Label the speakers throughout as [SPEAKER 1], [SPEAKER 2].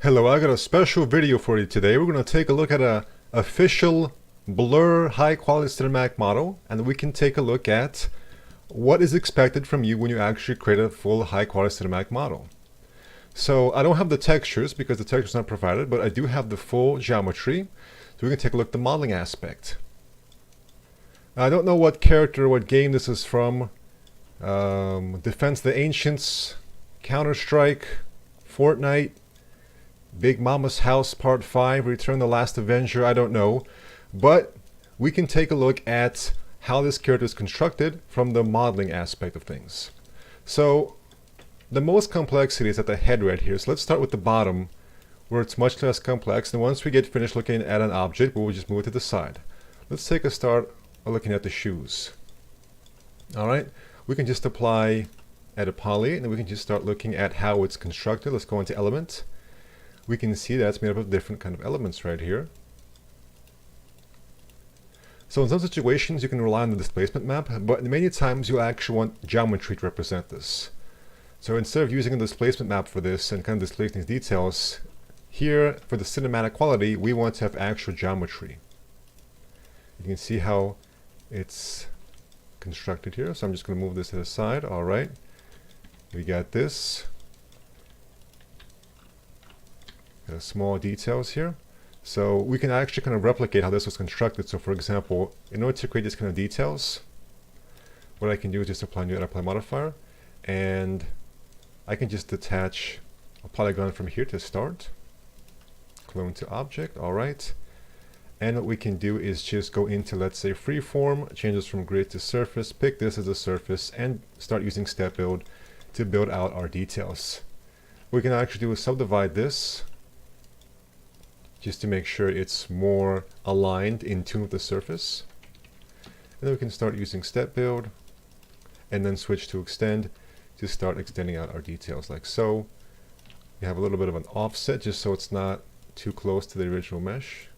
[SPEAKER 1] Hello, I got a special video for you today. We're going to take a look at a official blur high quality cinematic model, and we can take a look at what is expected from you when you actually create a full high quality cinematic model. So I don't have the textures because the textures not provided, but I do have the full geometry. So we can take a look at the modeling aspect. I don't know what character, what game this is from. Defense of the Ancients, Counter-Strike, Fortnite, Big Mama's House Part 5, Return the Last Avenger, I don't know. But we can take a look at how this character is constructed from the modeling aspect of things. So the most complexity is at the head right here. So let's start with the bottom, where it's much less complex. And once we get finished looking at an object, we'll just move it to the side. Let's take a start looking at the shoes. Alright, we can just apply add a poly, and then we can just start looking at how it's constructed. Let's go into element. We can see that it's made up of different kind of elements right here. So in some situations you can rely on the displacement map, but many times you actually want geometry to represent this. So instead of using a displacement map for this and kind of displaying these details, here for the cinematic quality we want to have actual geometry. You can see how it's constructed here, so I'm just going to move this to the side. Alright, we got this. Small details here. So we can actually kind of replicate how this was constructed. So for example, in order to create these kind of details, what I can do is just apply a new apply modifier, and I can just detach a polygon from here to start. Clone to object, alright. And what we can do is just go into, let's say, freeform, change this from grid to surface, pick this as a surface, and start using step build to build out our details. What we can actually do is subdivide this, just to make sure it's more aligned in tune with the surface. And then we can start using step build, and then switch to extend to start extending out our details like so. You have a little bit of an offset just so it's not too close to the original mesh.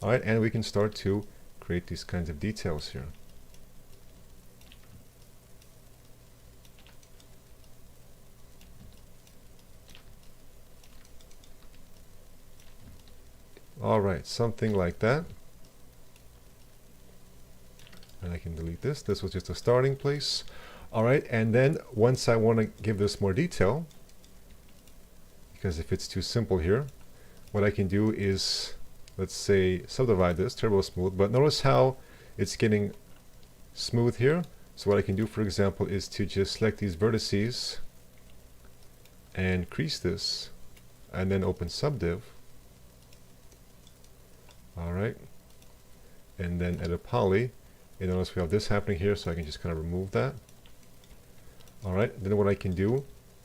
[SPEAKER 1] Alright, and we can start to create these kinds of details here. Alright, something like that. And I can delete this. This was just a starting place. Alright, and then once I want to give this more detail, because if it's too simple here, what I can do is, let's say, subdivide this, turbo smooth, but notice how it's getting smooth here. So what I can do, for example, is to just select these vertices and crease this, and then open subdiv. Alright, and then add a poly, and notice we have this happening here, so I can just kind of remove that. Alright, then what I can do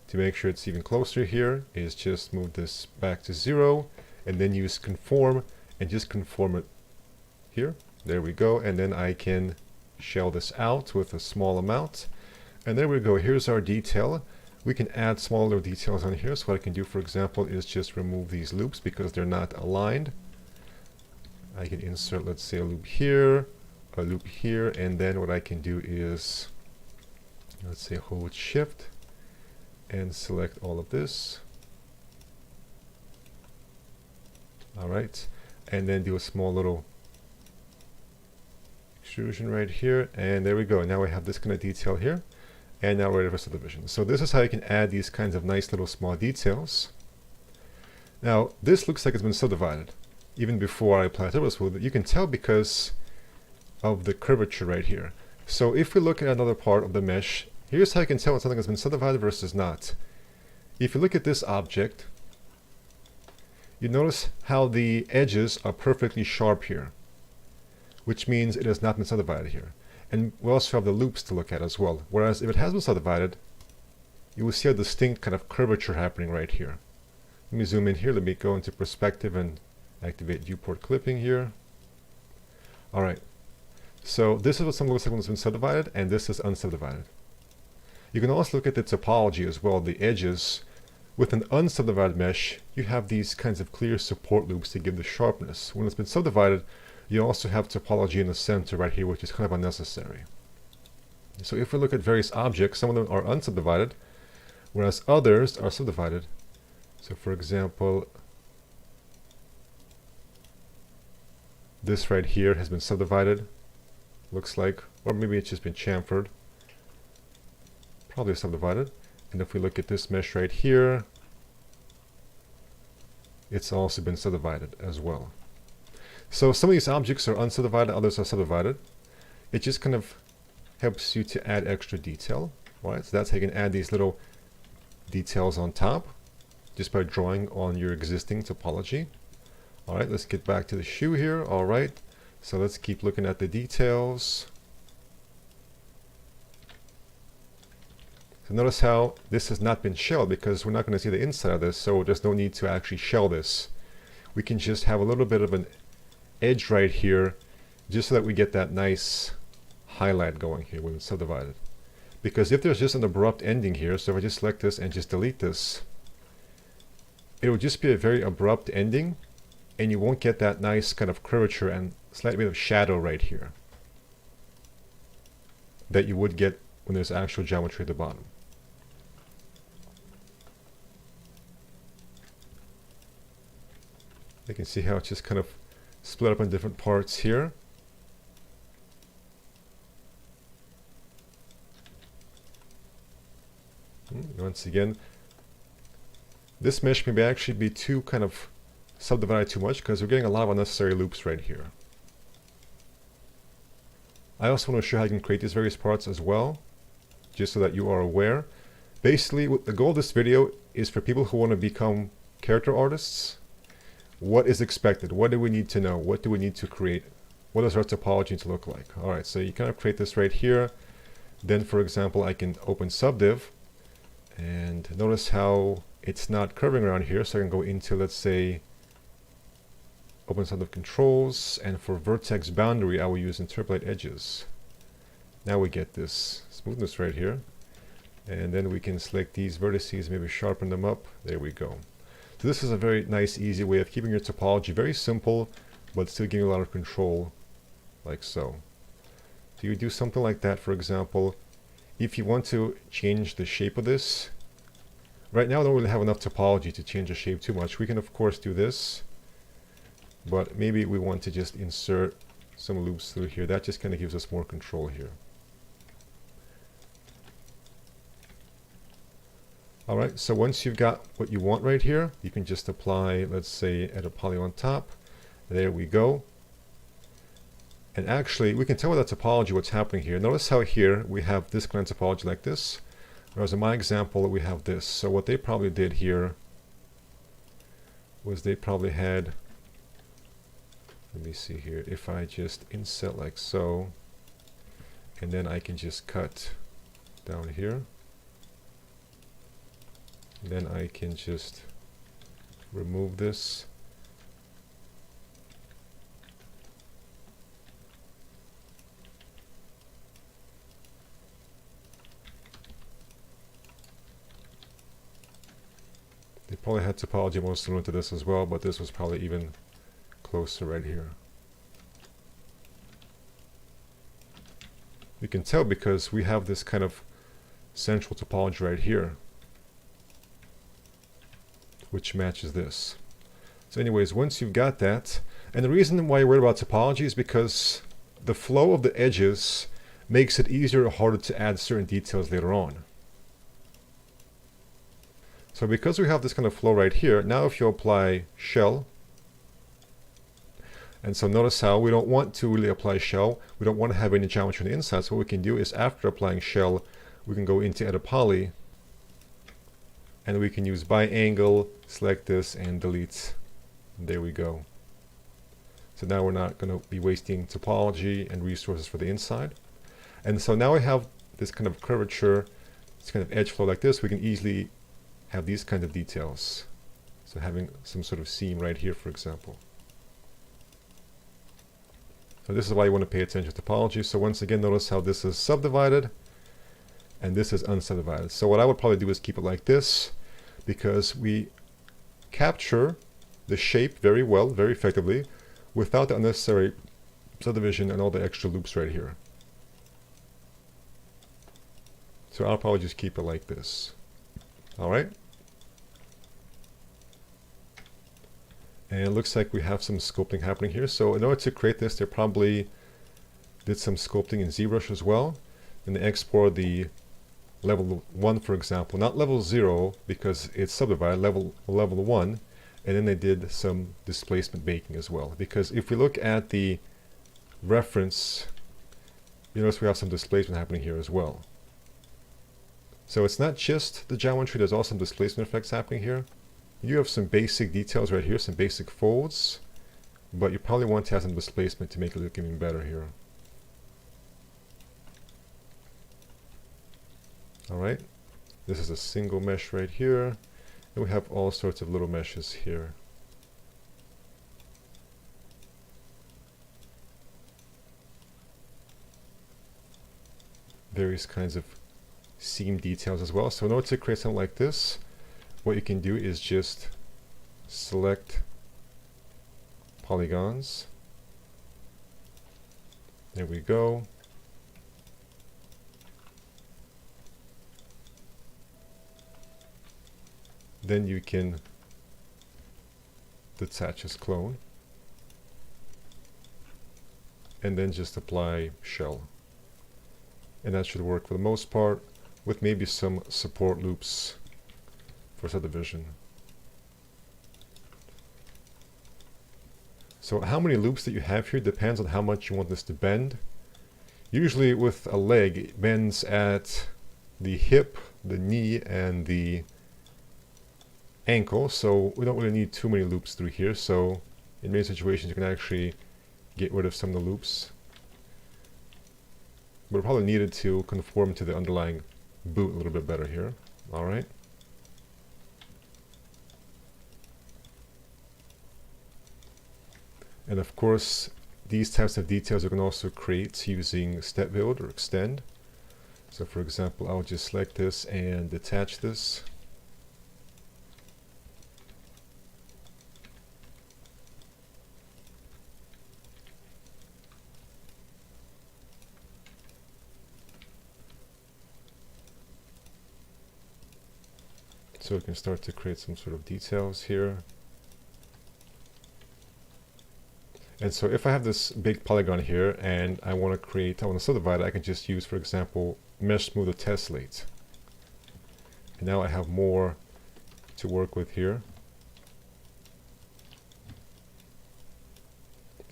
[SPEAKER 1] to make sure it's even closer here is just move this back to 0, and then use conform, and just conform it here. There we go, and then I can shell this out with a small amount. And there we go, here's our detail. We can add smaller details on here, so what I can do, for example, is just remove these loops because they're not aligned. I can insert, let's say, a loop here, and then what I can do is, let's say, hold shift and select all of this. Alright, and then do a small little extrusion right here, and there we go. Now we have this kind of detail here, and now we're ready for subdivision. So this is how you can add these kinds of nice little small details. Now this looks like it's been subdivided even before I apply turbo smooth. You can tell because of the curvature right here. So if we look at another part of the mesh, here's how you can tell when something has been subdivided versus not. If you look at this object, you notice how the edges are perfectly sharp here, which means it has not been subdivided here. And we also have the loops to look at as well. Whereas if it has been subdivided, you will see a distinct kind of curvature happening right here. Let me zoom in here. Let me go into perspective and activate viewport clipping here. Alright, so this is what something looks like when it's been subdivided, and this is unsubdivided. You can also look at the topology as well, the edges. With an unsubdivided mesh, you have these kinds of clear support loops to give the sharpness. When it's been subdivided, you also have topology in the center right here, which is kind of unnecessary. So if we look at various objects, some of them are unsubdivided, whereas others are subdivided. So for example, this right here has been subdivided, looks like, or maybe it's just been chamfered. Probably subdivided. And if we look at this mesh right here, it's also been subdivided as well. So some of these objects are unsubdivided, others are subdivided. It just kind of helps you to add extra detail, right? So that's how you can add these little details on top just by drawing on your existing topology. All right, let's get back to the shoe here. All right, so let's keep looking at the details. So notice how this has not been shelled because we're not going to see the inside of this, so there's no need to actually shell this. We can just have a little bit of an edge right here just so that we get that nice highlight going here when it's subdivided. Because if there's just an abrupt ending here, so if I just select this and just delete this, it will just be a very abrupt ending and you won't get that nice kind of curvature and slight bit of shadow right here that you would get when there's actual geometry at the bottom. You can see how it's just kind of split up in different parts here. Once again, this mesh may actually be too kind of subdivided too much because we're getting a lot of unnecessary loops right here. I also want to show how you can create these various parts as well, just so that you are aware. Basically, the goal of this video is for people who want to become character artists. What is expected? What do we need to know? What do we need to create? What does our topology need to look like? All right, so you kind of create this right here. Then, for example, I can open subdiv. And notice how it's not curving around here. So I can go into, let's say, open subdiv controls. And for vertex boundary, I will use interpolate edges. Now we get this smoothness right here. And then we can select these vertices, maybe sharpen them up. There we go. So this is a very nice, easy way of keeping your topology very simple, but still giving you a lot of control, like so. So you do something like that, for example. If you want to change the shape of this, right now I don't really have enough topology to change the shape too much. We can of course do this, but maybe we want to just insert some loops through here. That just kind of gives us more control here. Alright, so once you've got what you want right here, you can just apply, let's say, add a poly on top. There we go. And actually, we can tell with that topology what's happening here. Notice how here we have this kind of topology like this, whereas in my example we have this. So what they probably did here was they probably had, let me see here, if I just inset like so, and then I can just cut down here. Then I can just remove this. They probably had topology most similar to this as well, but this was probably even closer right here. You can tell because we have this kind of central topology right here, which matches this. So anyways, once you've got that, and the reason why you're worried about topology is because the flow of the edges makes it easier or harder to add certain details later on. So because we have this kind of flow right here, now if you apply shell, and so notice how we don't want to really apply shell, we don't want to have any geometry on the inside, so what we can do is after applying shell, we can go into edit poly, and we can use by angle, select this, and delete. There we go. So now we're not going to be wasting topology and resources for the inside. And so now we have this kind of curvature, this kind of edge flow like this. We can easily have these kind of details. So having some sort of seam right here, for example. So this is why you want to pay attention to topology. So once again, notice how this is subdivided and this is unsubdivided. So what I would probably do is keep it like this, because we capture the shape very well, very effectively, without the unnecessary subdivision and all the extra loops right here. So I'll probably just keep it like this. Alright? And it looks like we have some sculpting happening here. So in order to create this, they probably did some sculpting in ZBrush as well. And they export the level 1, for example, not level 0 because it's subdivided, level 1. And then they did some displacement baking as well. Because if we look at the reference, you notice we have some displacement happening here as well. So it's not just the geometry, there's also some displacement effects happening here. You have some basic details right here, some basic folds, but you probably want to have some displacement to make it look even better here. Alright, this is a single mesh right here, and we have all sorts of little meshes here. Various kinds of seam details as well. So in order to create something like this, what you can do is just select polygons. There we go. Then you can detach as clone. And then just apply shell. And that should work for the most part, with maybe some support loops for subdivision. So how many loops that you have here depends on how much you want this to bend. Usually with a leg, it bends at the hip, the knee, and the ankle, so we don't really need too many loops through here. So in many situations you can actually get rid of some of the loops. But we're probably needed to conform to the underlying boot a little bit better here. Alright. And of course, these types of details you can also create using step build or extend. So for example, I'll just select this and detach this. So we can start to create some sort of details here. And so if I have this big polygon here and I want to subdivide it, I can just use, for example, mesh smoother tessellate. And now I have more to work with here.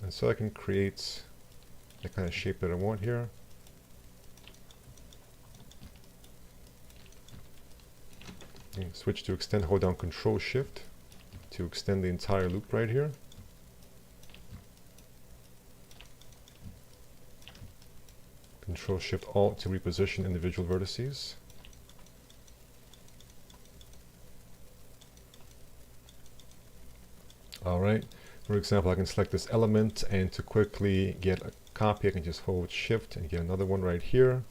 [SPEAKER 1] And so I can create the kind of shape that I want here. And switch to extend, hold down Control Shift to extend the entire loop right here. Control Shift Alt to reposition individual vertices. Alright, for example, I can select this element, and to quickly get a copy I can just hold Shift and get another one right here.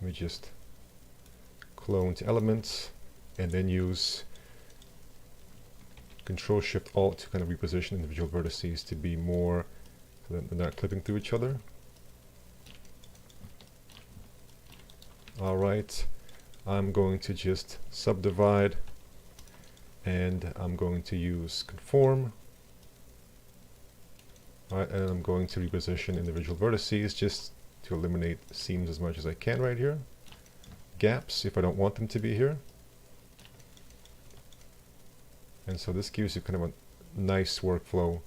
[SPEAKER 1] Let me just clone to elements and then use Control Shift Alt to kind of reposition individual vertices to be more so that they're not clipping through each other. Alright, I'm going to just subdivide, and I'm going to use conform. Alright, and I'm going to reposition individual vertices just to eliminate seams as much as I can right here. Gaps if I don't want them to be here. And so this gives you kind of a nice workflow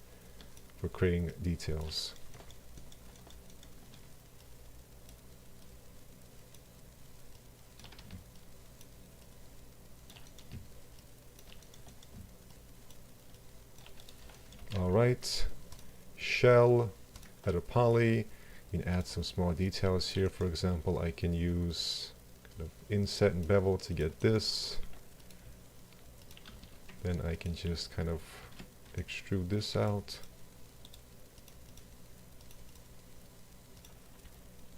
[SPEAKER 1] for creating details. Alright, shell, add a poly, you can add some small details here. For example, I can use kind of inset and bevel to get this. Then I can just kind of extrude this out.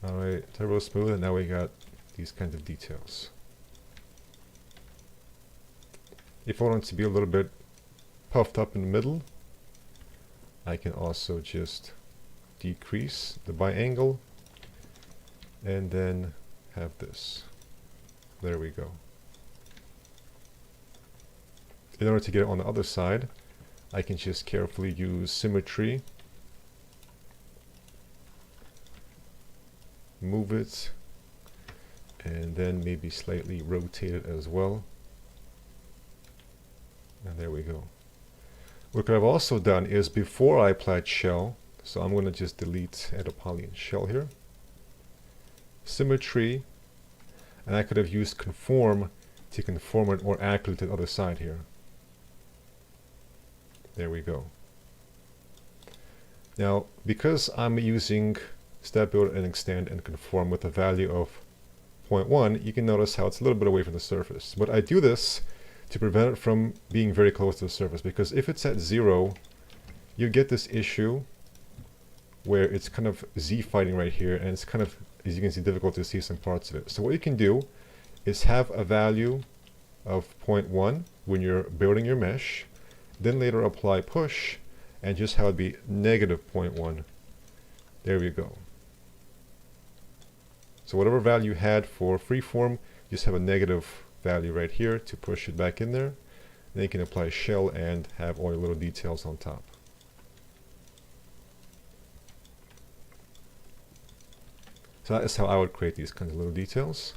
[SPEAKER 1] Alright, turbo smooth, and now we got these kinds of details. If I want it to be a little bit puffed up in the middle, I can also just decrease the biangle and then have this. There we go. In order to get it on the other side, I can just carefully use symmetry, move it, and then maybe slightly rotate it as well. And there we go. What I've also done is before I applied shell, so I'm going to just delete add a poly and shell here, symmetry, and I could have used conform to conform it more accurately to the other side here. There we go. Now, because I'm using step builder and extend and conform with a value of 0.1, you can notice how it's a little bit away from the surface. But I do this to prevent it from being very close to the surface, because if it's at 0, you get this issue where it's kind of z-fighting right here, and it's kind of, as you can see, difficult to see some parts of it. So what you can do is have a value of 0.1 when you're building your mesh, then later apply push, and just have it be negative 0.1. There we go. So whatever value you had for freeform, just have a negative value right here to push it back in there. Then you can apply shell and have all your little details on top. So that is how I would create these kinds of little details.